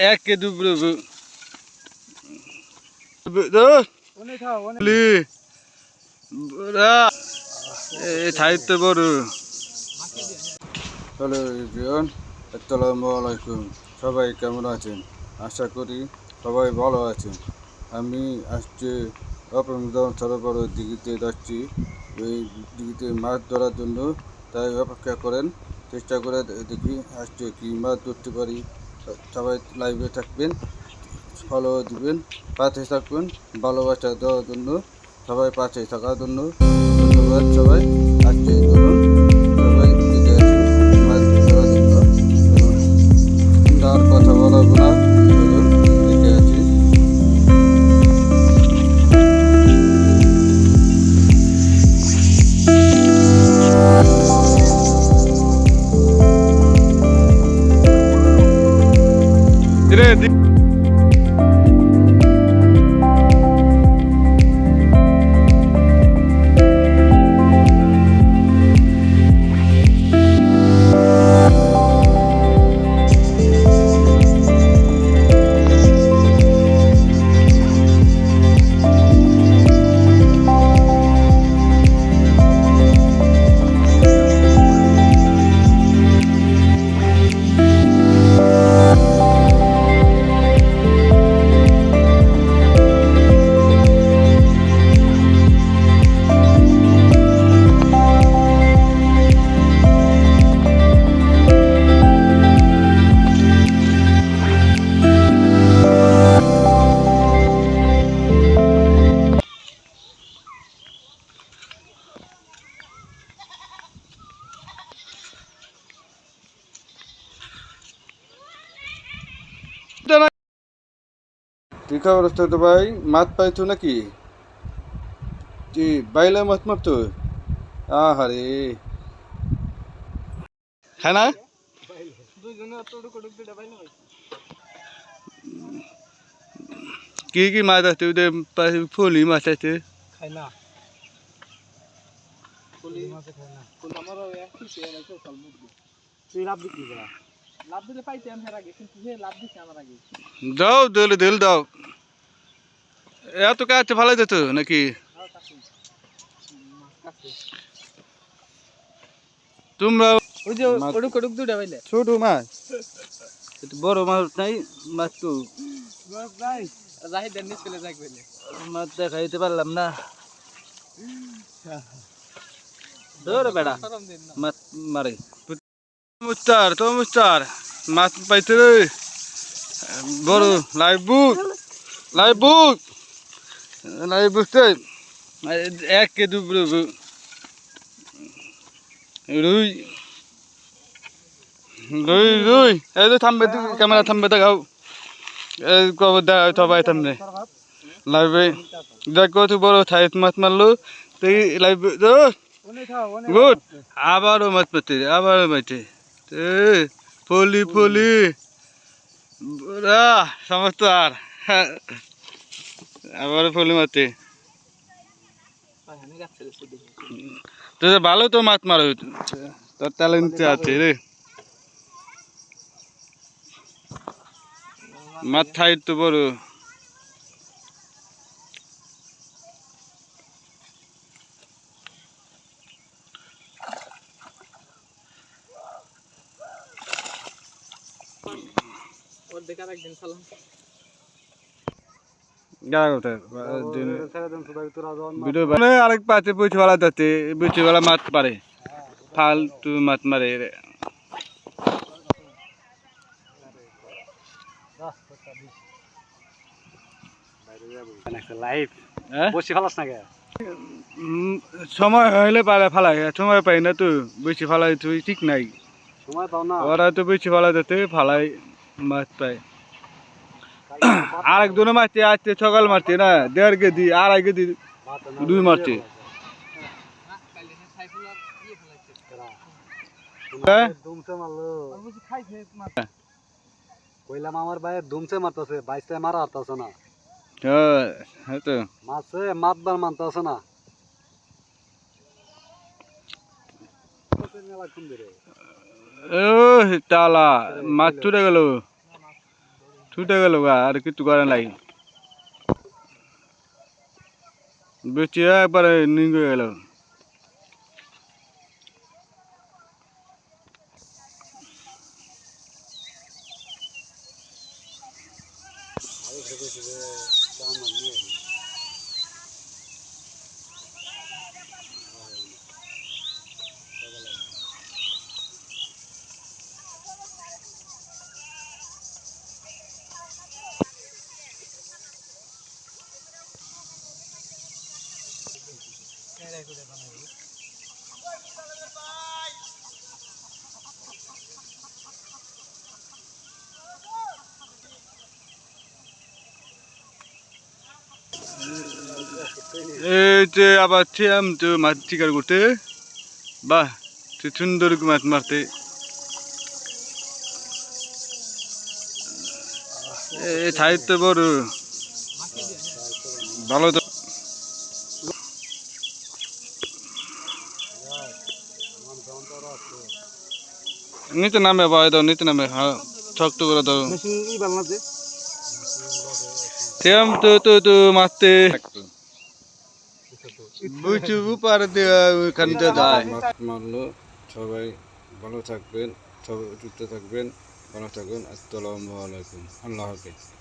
এক কে দুপুরে থাইতে বড়। হ্যালো এভরিওয়ান, আসসালামু আলাইকুম। সবাই কেমন আছেন? আশা করি সবাই ভালো আছেন। আমি আজকে অপরদম সরোবর দিঘিতে যাচ্ছি। এই দিঘিতে মাছ ধরার জন্য, তাই অপেক্ষা করেন, চেষ্টা করে দেখি আজকে কি মাছ ধরতে পারি। সবাই লাইভে থাকবেন, ফলো দিবেন, পাশে থাকবেন, ভালোবাসা দেওয়ার জন্য, সবাই পাশে থাকার জন্য ধন্যবাদ। সবাই আজকে ধরুন, সবাই দিকে আসুন মাছ ধরার জন্য। তার কথা বলাবো না, ধরুন দিকে আছি। কি খবর তো ভাই? মাছ পাইছো নাকি? জি, বাইলে মাছ মারতো। আহারে খায় না। কি কি মাছ আছে ওদের? ফুলি মাছ আছে। খায় না, ফুলি মাছ খায় না। আমার তুই লাভ দিবি না? লাভ দিলে পাইতে আমার আগে, কিন্তু সে লাভ দিছে আমার আগে। দাও দিল দিল দাও। এত কাছে ভালো যেত নাকি? তোমরা ওই যে কড়ুক কড়ুক দুটা পাইলে ছোট মাছ, বড় মাছ নাই। মাছ তো মাছ নাই, রাহি দেন নিচ ফেলে যাক বলে মাছ দেখাইতে পারলাম না। ধরে বেড়া মাছ মারে। মুস্তার তো মুস্তার মাছ পাইতে রে। বড় লাইভ বুক, লাইভ বুক, লাইভ বুঝতে এক কে দুপুরে রুই রুই রুই। এই তো থামবে, ক্যামেরা থামবে, দেখাও। এই কবে দেখাও সবাই থামবে লাইভে। দেখো তো বড় থাইত মাছ মারলো তুই লাইভ। গুড, আবারও মাছ পাতে, আবারও মাছে ফলি ফলি সমস্ত। আর আবারও ফলি মাতে তো ভালো তো মাছ মারো, তোর ট্যালেন্ট আছে রে। মাছ থাই তো বড়। আরেক পাতে বুঝিওয়ালা যাতে বুঝিওয়ালা মাছ পারে, ফালতু মাছ মারে। সময় হইলে পারে ফালাই, সময় পাই না তো বেশি ফালাই তুই ঠিক নাই। ওরা তো বেশি ফালা যাতে ফালাই মাছ পায়। আরেকজনে মারছে আজকে সকাল মারছে না 1.5 কেজি 2.5 কেজি দুই মারছে। কইলাম আমার ভাই দুমছে মারতেছে, বাইসে মারা হারতাছে না। হ্যাঁ তো মাছে মাতবার মানতাছে না। ও টালা মাছ চুরে গেল। ছুটে গেল গা আর কিছু করে নাই বেশি একবারে নিঙ্গে গেল এই যে আবার ছিলাম তো মাছ শিকার করতে বাহ তুই সুন্দর মাছ মারতে এই সাহিত্য বড় ভালো তো নিচে নামে ভাই দাও নিচে নামে হ্যাঁ শক্ত করে দাও সেম তো তো তো মারতে বুঝু পার দেওয়া ওইখানটা যায় মাছ মারলো সবাই ভালো থাকবেন সবাই সুস্থ থাকবেন ভালো থাকবেন আসসালামু আলাইকুম আল্লাহ হাফেজ